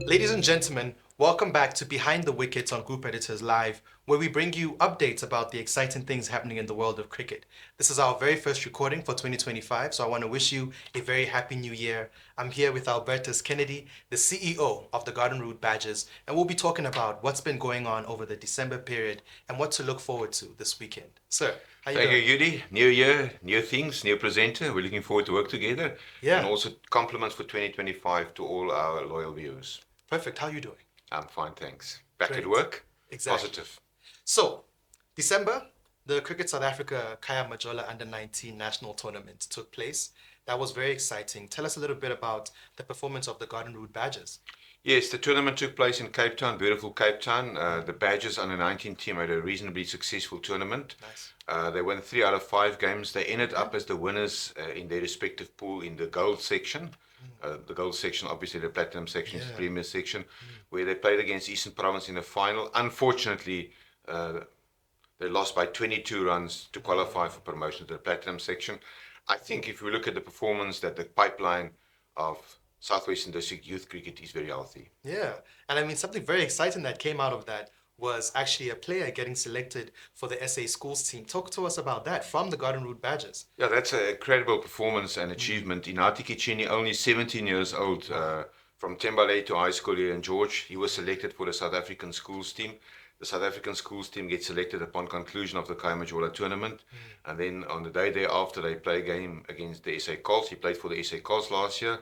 Ladies and gentlemen, welcome back to Behind the Wickets on Group Editors Live, where we bring you updates about the exciting things happening in the world of cricket. This is our very first recording for 2025, so I want to wish you a very happy new year. I'm here with Albertus Kennedy, the CEO of the Garden Route Badgers, and we'll be talking about what's been going on over the December period and what to look forward to this weekend. Sir, how you Thank doing? you, Yudi. New year, new things, new presenter. We're looking forward to work together. Yeah. And also compliments for 2025 to all our loyal viewers. Perfect. How you doing? I'm fine, thanks. Back Great. at work. Exactly. Positive. So, December, the Cricket South Africa Khaya Majola Under-19 National Tournament took place. That was very exciting. Tell us a little bit about the performance of the Garden Route Badgers. Yes, the tournament took place in Cape Town, beautiful Cape Town. The Badgers Under-19 team had a reasonably successful tournament. Nice. They won 3 out of 5 games. They ended up as the winners in their respective pool in the gold section. The gold section, obviously the platinum section is the premier section, where they played against Eastern Province in the final. Unfortunately, they lost by 22 runs to qualify for promotion to the platinum section. I think if we look at the performance, that the pipeline of Southwestern District Youth Cricket is very healthy. Yeah, and I mean something very exciting that came out of that was actually a player getting selected for the SA schools team. Talk to us about that from the Garden Route Badgers. Yeah, that's a credible performance and achievement. Inti Kini, only 17 years old, from Tembale to high school here in George. He was selected for the South African schools team. The South African schools team gets selected upon conclusion of the Khaya Majola tournament. And then on the day thereafter, they play a game against the SA Colts. He played for the SA Colts last year.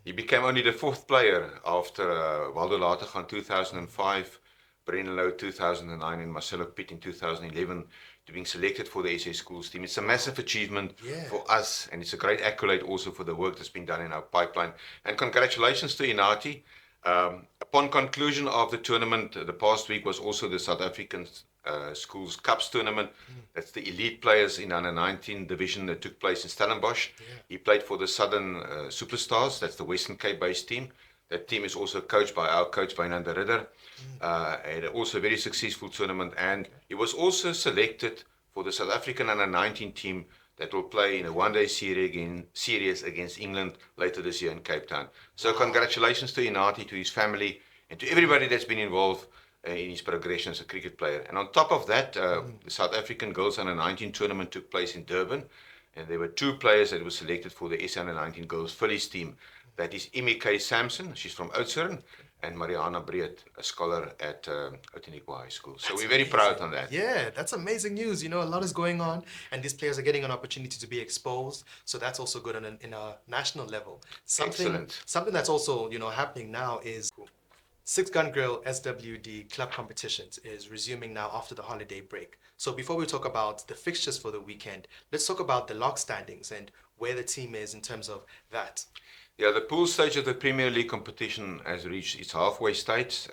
He became only the 4th player after Waldo Lategan 2005, Brennan Lowe 2009, and Marcelo Pitt in 2011 to being selected for the SA schools team. It's a massive achievement for us, and it's a great accolade also for the work that's been done in our pipeline. And congratulations to Inati. Upon conclusion of the tournament, the past week was also the South African Schools Cups tournament. That's the elite players in under-19 division that took place in Stellenbosch. He played for the Southern Superstars. That's the Western Cape-based team. That team is also coached by our coach, Wynand Ridder. Had also a very successful tournament, and he was also selected for the South African under-19 team that will play in a one-day series against England later this year in Cape Town. So congratulations to Inati, to his family, and to everybody that's been involved in his progression as a cricket player. And on top of that, the South African Girls Under-19 tournament took place in Durban, and there were 2 players that were selected for the SA Under-19 Girls Phillies team. That is Imi K. Sampson, she's from Oudtshoorn, and Mariana Breed, a scholar at Outeniqua High School. So we're very proud on that. Yeah, that's amazing news. You know, a lot is going on, and these players are getting an opportunity to be exposed. So that's also good in a national level. Excellent. Something that's also, you know, happening now is Six Gun Grill SWD club competitions is resuming now after the holiday break. So before we talk about the fixtures for the weekend, let's talk about the log standings and where the team is in terms of that. Yeah, the pool stage of the Premier League competition has reached its halfway stage.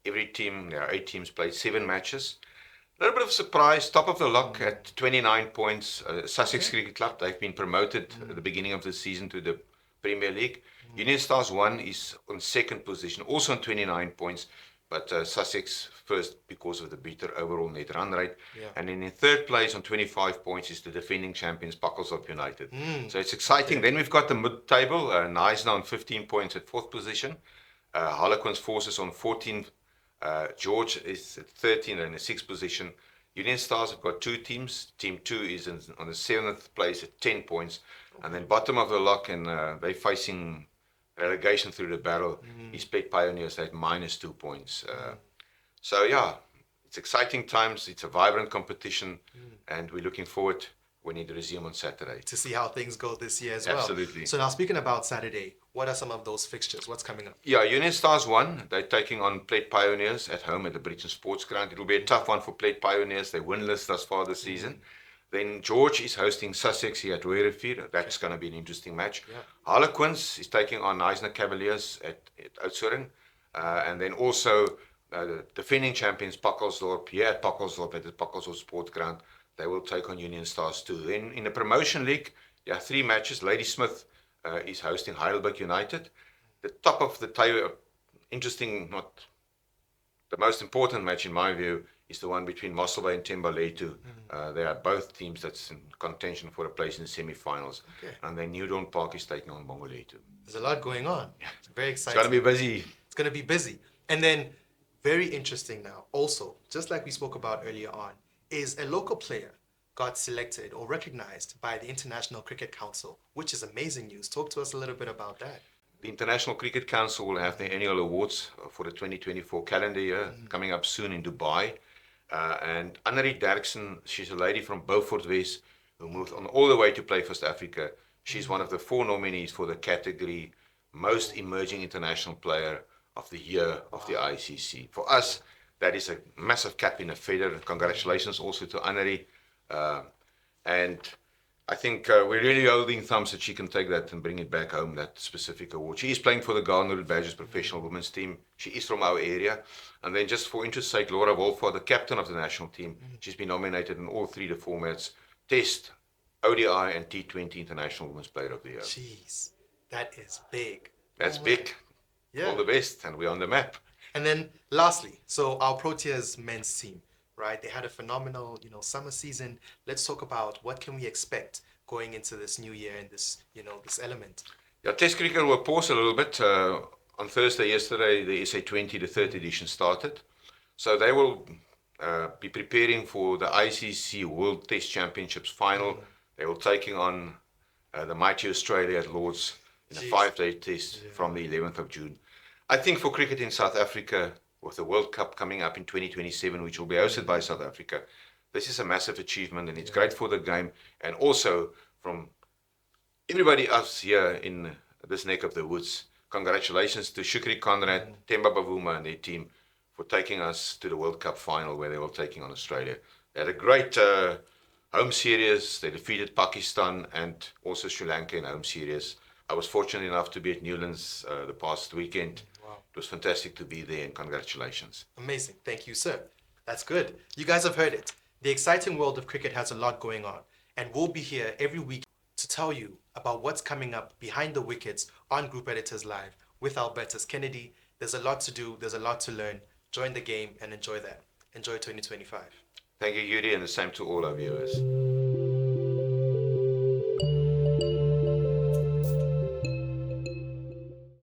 Every team, there are 8 teams, played 7 matches. A little bit of surprise, top of the log at 29 points. Sussex Cricket Club, they've been promoted at the beginning of the season to the Premier League. Union Stars 1 is on 2nd position, also on 29 points. But Sussex first because of the better overall net run rate. And then in 3rd place on 25 points is the defending champions, Bucklesop United. So it's exciting. Then we've got the mid-table, Knysna on 15 points at 4th position. Harlequins Forces on 14th. George is at 13th and the 6th position. Union Stars have got 2 teams. Team 2 is on the 7th place at 10 points. And then bottom of the lock, and they're facing relegation through the barrel, is Plett Pioneers at -2 points. So yeah, it's exciting times. It's a vibrant competition, and we're looking forward when it resumes on Saturday to see how things go this year as well. Absolutely. So now speaking about Saturday, what are some of those fixtures? What's coming up? Yeah, Union Stars 1, they're taking on Plett Pioneers at home at the Bridgeton Sports Ground. It'll be a tough one for Plett Pioneers. They're winless thus far this season. Then George is hosting Sussex here at Werrivier. That's going to be an interesting match. Harlequins is taking on Knysna Cavaliers at Oudtshoorn. And then also the defending champions Bucklesdorp here at Bucklesdorp at the Bucklesdorp Sports Ground. They will take on Union Stars 2. Then in the promotion league, 3 matches. Ladysmith is hosting Heidelberg United. The top of the table, interesting, not the most important match in my view, is the one between Mossel Bay and Thembalethu. They are both teams that's in contention for a place in the semi-finals. And then New Dawn Park is taking on Bongolethu. There's a lot going on. It's very It's exciting. going to be busy. It's going to be busy. And then, very interesting now, also, just like we spoke about earlier on, is a local player got selected or recognized by the International Cricket Council, which is amazing news. Talk to us a little bit about that. The International Cricket Council will have their annual awards for the 2024 calendar year coming up soon in Dubai. And Annerie Derksen, she's a lady from Beaufort West who moved on all the way to play for South Africa. She's one of the 4 nominees for the category Most Emerging International Player of the Year of the ICC. For us, that is a massive cap in the feather. Congratulations also to Annerie. And I think we're really holding thumbs that she can take that and bring it back home, that specific award. She is playing for the Garner Badgers professional women's team. She is from our area. And then just for interest's sake, Laura Wolford, the captain of the national team, she's been nominated in all 3 the formats, Test, ODI and T20 International Women's Player of the Year. Jeez, that is big. That's big. Yeah. All the best, and we're on the map. And then lastly, so our Proteas men's team, right? They had a phenomenal, summer season. Let's talk about what can we expect going into this new year and this, this element. Yeah, Test cricket will pause a little bit. On Thursday, yesterday, the SA20, the 3rd edition started. So they will be preparing for the ICC World Test Championships final. They will taking on the mighty Australia at Lord's in a 5-day test from the 11th of June. I think for cricket in South Africa, with the World Cup coming up in 2027, which will be hosted by South Africa, this is a massive achievement, and it's great for the game, and also from everybody else here in this neck of the woods. Congratulations to Shukri Conrad, Themba Bavuma and their team for taking us to the World Cup final where they were taking on Australia. They had a great home series. They defeated Pakistan and also Sri Lanka in home series. I was fortunate enough to be at Newlands the past weekend. Wow. It was fantastic to be there, and congratulations. Amazing. Thank you, sir. That's good. You guys have heard it. The exciting world of cricket has a lot going on, and we'll be here every week to tell you about what's coming up behind the wickets on Group Editors Live with Albertus Kennedy. There's a lot to do. There's a lot to learn. Join the game and enjoy that. Enjoy 2025. Thank you, Yuri, and the same to all our viewers.